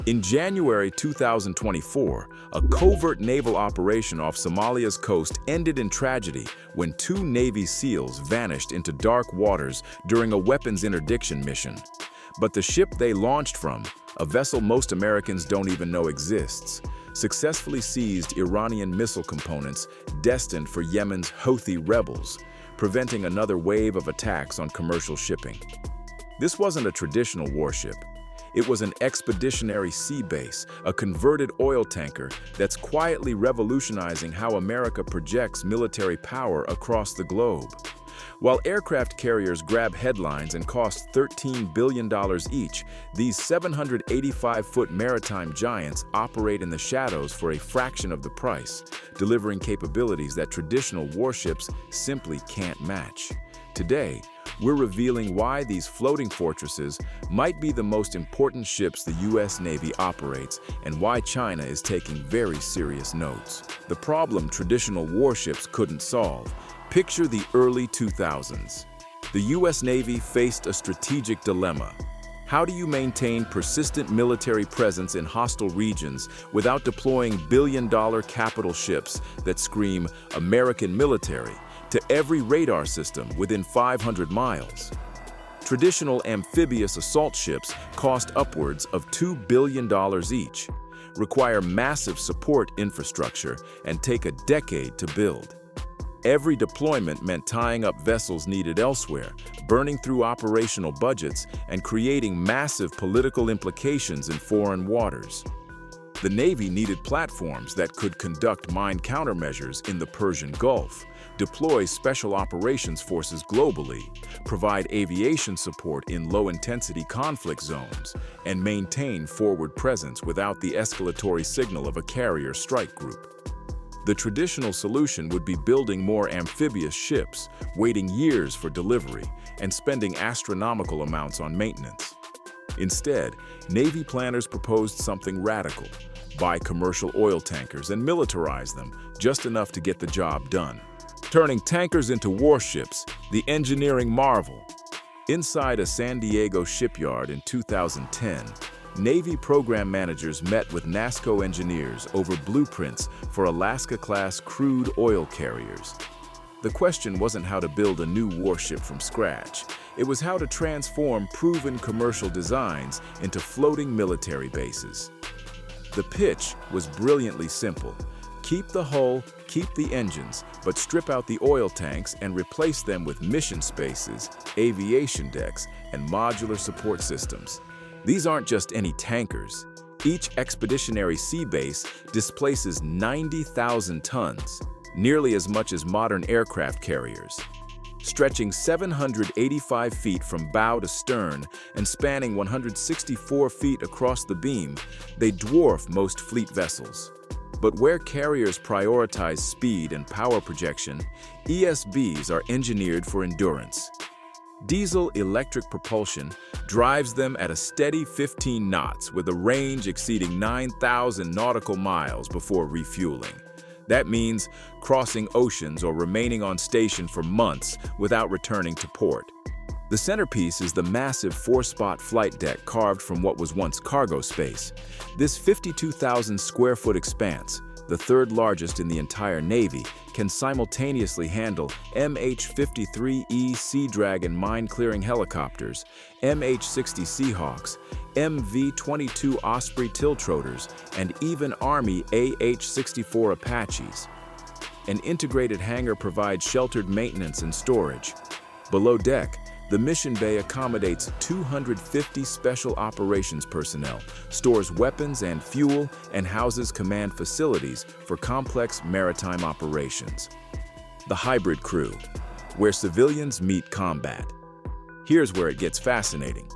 In January 2024, a covert naval operation off Somalia's coast ended in tragedy when two Navy SEALs vanished into dark waters during a weapons interdiction mission. But the ship they launched from, a vessel most Americans don't even know exists, successfully seized Iranian missile components destined for Yemen's Houthi rebels, preventing another wave of attacks on commercial shipping. This wasn't a traditional warship. It was an Expeditionary Sea Base, a converted oil tanker that's quietly revolutionizing how America projects military power across the globe. While aircraft carriers grab headlines and cost $13 billion each, these 785-foot maritime giants operate in the shadows for a fraction of the price, delivering capabilities that traditional warships simply can't match. Today, we're revealing why these floating fortresses might be the most important ships the U.S. Navy operates and why China is taking very serious notes. The problem traditional warships couldn't solve. Picture the early 2000s. The U.S. Navy faced a strategic dilemma. How do you maintain persistent military presence in hostile regions without deploying billion-dollar capital ships that scream American military to every radar system within 500 miles? Traditional amphibious assault ships cost upwards of $2 billion each, require massive support infrastructure, and take a decade to build. Every deployment meant tying up vessels needed elsewhere, burning through operational budgets, and creating massive political implications in foreign waters. The Navy needed platforms that could conduct mine countermeasures in the Persian Gulf, deploy special operations forces globally, provide aviation support in low-intensity conflict zones, and maintain forward presence without the escalatory signal of a carrier strike group. The traditional solution would be building more amphibious ships, waiting years for delivery, and spending astronomical amounts on maintenance. Instead, Navy planners proposed something radical: buy commercial oil tankers and militarize them, just enough to get the job done. Turning tankers into warships, the engineering marvel. Inside a San Diego shipyard in 2010, Navy program managers met with NASSCO engineers over blueprints for Alaska-class crude oil carriers. The question wasn't how to build a new warship from scratch. It was how to transform proven commercial designs into floating military bases. The pitch was brilliantly simple. Keep the hull, keep the engines, but strip out the oil tanks and replace them with mission spaces, aviation decks, and modular support systems. These aren't just any tankers. Each Expeditionary Sea Base displaces 90,000 tons, nearly as much as modern aircraft carriers. Stretching 785 feet from bow to stern and spanning 164 feet across the beam, they dwarf most fleet vessels. But where carriers prioritize speed and power projection, ESBs are engineered for endurance. Diesel-electric propulsion drives them at a steady 15 knots with a range exceeding 9,000 nautical miles before refueling. That means crossing oceans or remaining on station for months without returning to port. The centerpiece is the massive 4-spot flight deck carved from what was once cargo space. This 52,000 square foot expanse, the third largest in the entire Navy, can simultaneously handle MH-53E Sea Dragon mine-clearing helicopters, MH-60 Seahawks, MV-22 Osprey tiltrotors, and even Army AH-64 Apaches. An integrated hangar provides sheltered maintenance and storage. Below deck, the mission bay accommodates 250 special operations personnel, stores weapons and fuel, and houses command facilities for complex maritime operations. The hybrid crew, where civilians meet combat. Here's where it gets fascinating.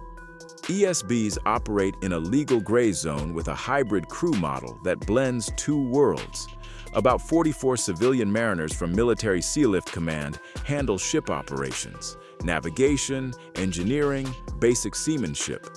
ESBs operate in a legal gray zone with a hybrid crew model that blends two worlds. About 44 civilian mariners from Military Sealift Command handle ship operations, navigation, engineering, basic seamanship.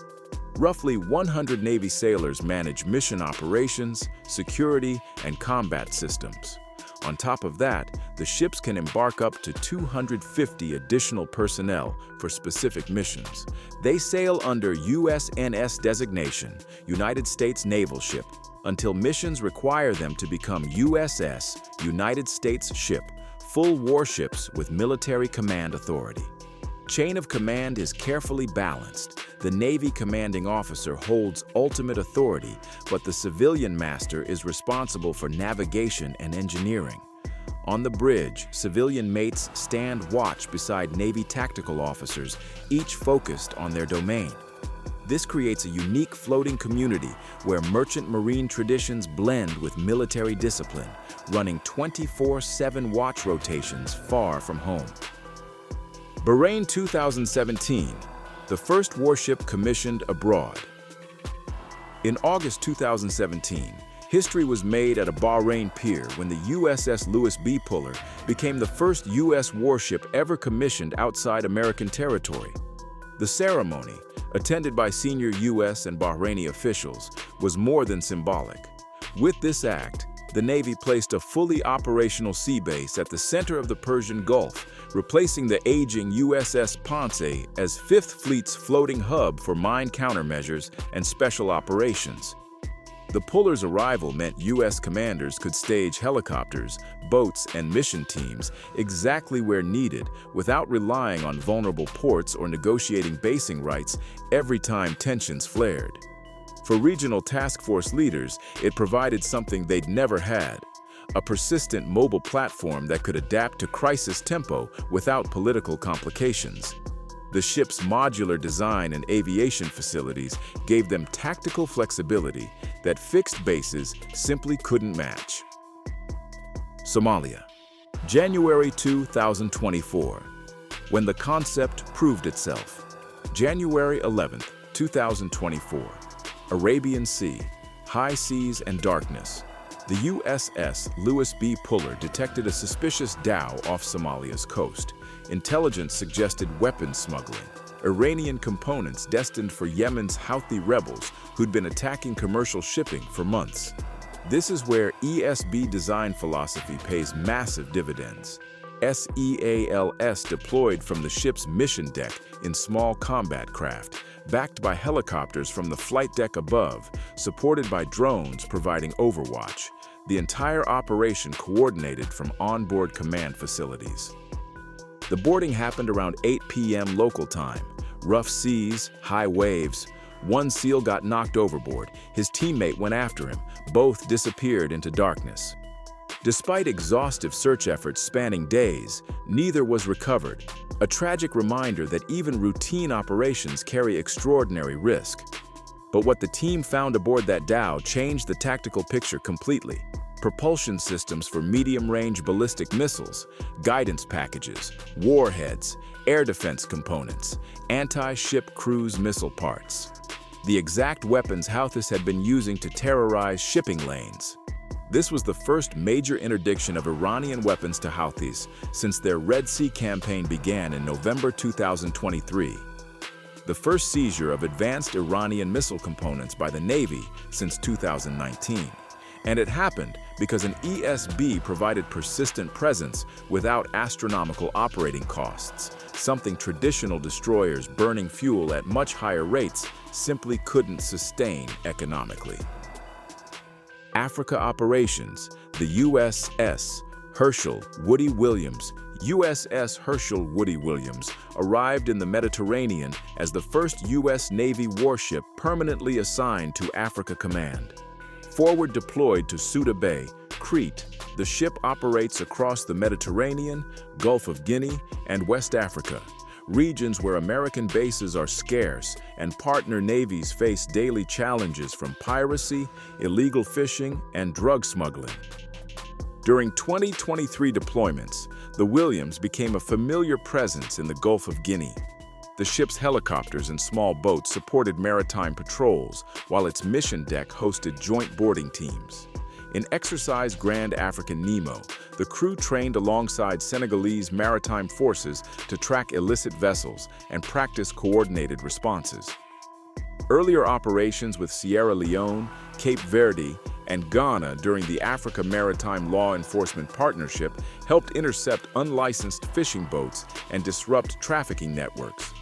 Roughly 100 Navy sailors manage mission operations, security, and combat systems. On top of that, the ships can embark up to 250 additional personnel for specific missions. They sail under USNS designation, United States Naval Ship, until missions require them to become USS, United States Ship, full warships with military command authority. Chain of command is carefully balanced. The Navy commanding officer holds ultimate authority, but the civilian master is responsible for navigation and engineering. On the bridge, civilian mates stand watch beside Navy tactical officers, each focused on their domain. This creates a unique floating community where merchant marine traditions blend with military discipline, running 24/7 watch rotations far from home. Bahrain 2017, the first warship commissioned abroad. In August 2017, history was made at a Bahrain pier when the USS Louis B. Puller became the first U.S. warship ever commissioned outside American territory. The ceremony, attended by senior U.S. and Bahraini officials, was more than symbolic. With this act, the Navy placed a fully operational sea base at the center of the Persian Gulf, replacing the aging USS Ponce as Fifth Fleet's floating hub for mine countermeasures and special operations. The Puller's arrival meant U.S. commanders could stage helicopters, boats, and mission teams exactly where needed without relying on vulnerable ports or negotiating basing rights every time tensions flared. For regional task force leaders, it provided something they'd never had: a persistent mobile platform that could adapt to crisis tempo without political complications. The ship's modular design and aviation facilities gave them tactical flexibility that fixed bases simply couldn't match. Somalia, January 2024, when the concept proved itself. January 11, 2024, Arabian Sea, high seas and darkness. The USS Louis B. Puller detected a suspicious dhow off Somalia's coast. Intelligence suggested weapons smuggling, Iranian components destined for Yemen's Houthi rebels who'd been attacking commercial shipping for months. This is where ESB design philosophy pays massive dividends. SEALs deployed from the ship's mission deck in small combat craft, backed by helicopters from the flight deck above, supported by drones providing overwatch. The entire operation coordinated from onboard command facilities. The boarding happened around 8 p.m. local time. Rough seas, high waves. One SEAL got knocked overboard. His teammate went after him. Both disappeared into darkness. Despite exhaustive search efforts spanning days, neither was recovered. A tragic reminder that even routine operations carry extraordinary risk. But what the team found aboard that dhow changed the tactical picture completely. Propulsion systems for medium-range ballistic missiles, guidance packages, warheads, air defense components, anti-ship cruise missile parts. The exact weapons Houthis had been using to terrorize shipping lanes. This was the first major interdiction of Iranian weapons to Houthis since their Red Sea campaign began in November 2023. The first seizure of advanced Iranian missile components by the Navy since 2019. And it happened because an ESB provided persistent presence without astronomical operating costs, something traditional destroyers burning fuel at much higher rates simply couldn't sustain economically. Africa operations, the USS Herschel Woody Williams, USS Herschel Woody Williams arrived in the Mediterranean as the first U.S. Navy warship permanently assigned to Africa Command. Forward deployed to Ceuta Bay, Crete, the ship operates across the Mediterranean, Gulf of Guinea, and West Africa, regions where American bases are scarce and partner navies face daily challenges from piracy, illegal fishing, and drug smuggling. During 2023 deployments, the Williams became a familiar presence in the Gulf of Guinea. The ship's helicopters and small boats supported maritime patrols, while its mission deck hosted joint boarding teams. In Exercise Grand African Nemo, the crew trained alongside Senegalese maritime forces to track illicit vessels and practice coordinated responses. Earlier operations with Sierra Leone, Cape Verde, and Ghana during the Africa Maritime Law Enforcement Partnership helped intercept unlicensed fishing boats and disrupt trafficking networks.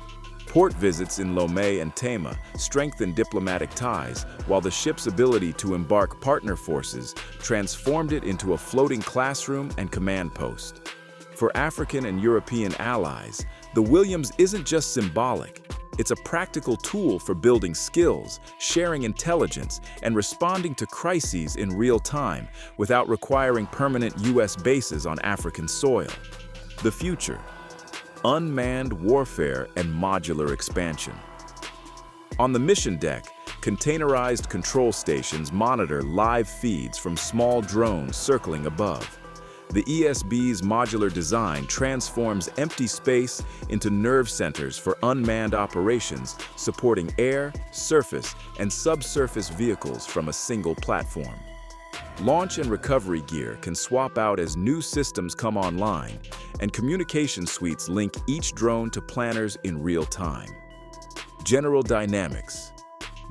Port visits in Lomé and Tema strengthened diplomatic ties, while the ship's ability to embark partner forces transformed it into a floating classroom and command post. For African and European allies, the Williams isn't just symbolic. It's a practical tool for building skills, sharing intelligence, and responding to crises in real time without requiring permanent U.S. bases on African soil. The future: unmanned warfare and modular expansion. On the mission deck, containerized control stations monitor live feeds from small drones circling above. The ESB's modular design transforms empty space into nerve centers for unmanned operations, supporting air, surface, and subsurface vehicles from a single platform. Launch and recovery gear can swap out as new systems come online, and communication suites link each drone to planners in real time. General Dynamics.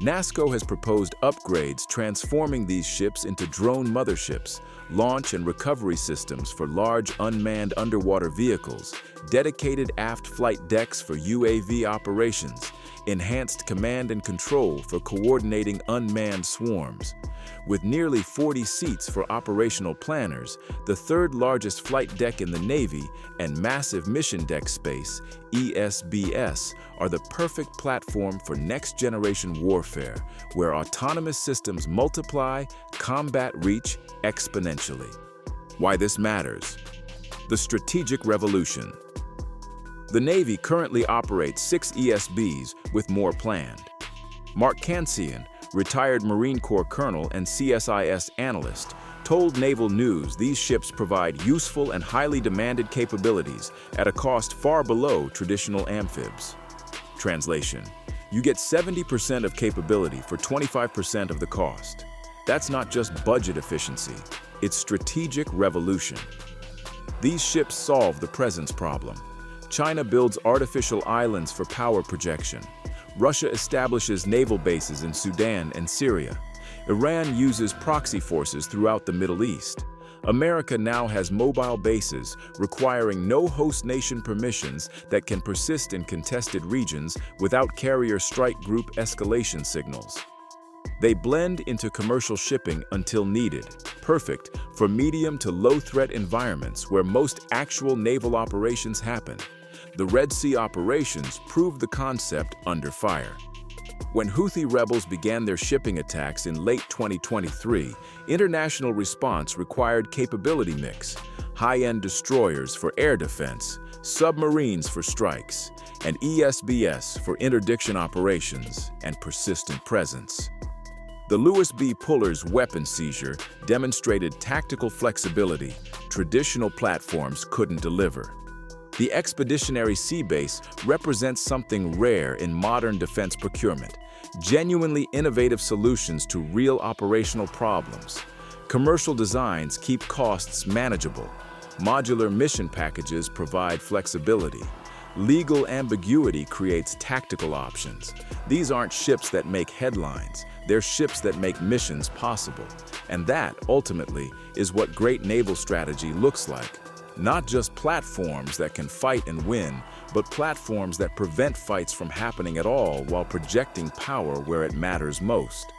NASSCO has proposed upgrades transforming these ships into drone motherships, launch and recovery systems for large unmanned underwater vehicles, dedicated aft flight decks for UAV operations, enhanced command and control for coordinating unmanned swarms. With nearly 40 seats for operational planners, the third largest flight deck in the Navy, and massive mission deck space, ESBS, are the perfect platform for next-generation warfare, where autonomous systems multiply, combat reach exponentially. Why this matters: the strategic revolution. The Navy currently operates 6 ESBs, with more planned. Mark Cancian, retired Marine Corps colonel and CSIS analyst, told Naval News these ships provide useful and highly demanded capabilities at a cost far below traditional amphibs. Translation: you get 70% of capability for 25% of the cost. That's not just budget efficiency, it's strategic revolution. These ships solve the presence problem. China builds artificial islands for power projection. Russia establishes naval bases in Sudan and Syria. Iran uses proxy forces throughout the Middle East. America now has mobile bases requiring no host nation permissions that can persist in contested regions without carrier strike group escalation signals. They blend into commercial shipping until needed, perfect for medium to low threat environments where most actual naval operations happen. The Red Sea operations proved the concept under fire. When Houthi rebels began their shipping attacks in late 2023, international response required capability mix: high-end destroyers for air defense, submarines for strikes, and ESBS for interdiction operations and persistent presence. The Lewis B. Puller's weapon seizure demonstrated tactical flexibility traditional platforms couldn't deliver. The Expeditionary Sea Base represents something rare in modern defense procurement: genuinely innovative solutions to real operational problems. Commercial designs keep costs manageable. Modular mission packages provide flexibility. Legal ambiguity creates tactical options. These aren't ships that make headlines, they're ships that make missions possible. And that, ultimately, is what great naval strategy looks like. Not just platforms that can fight and win, but platforms that prevent fights from happening at all while projecting power where it matters most.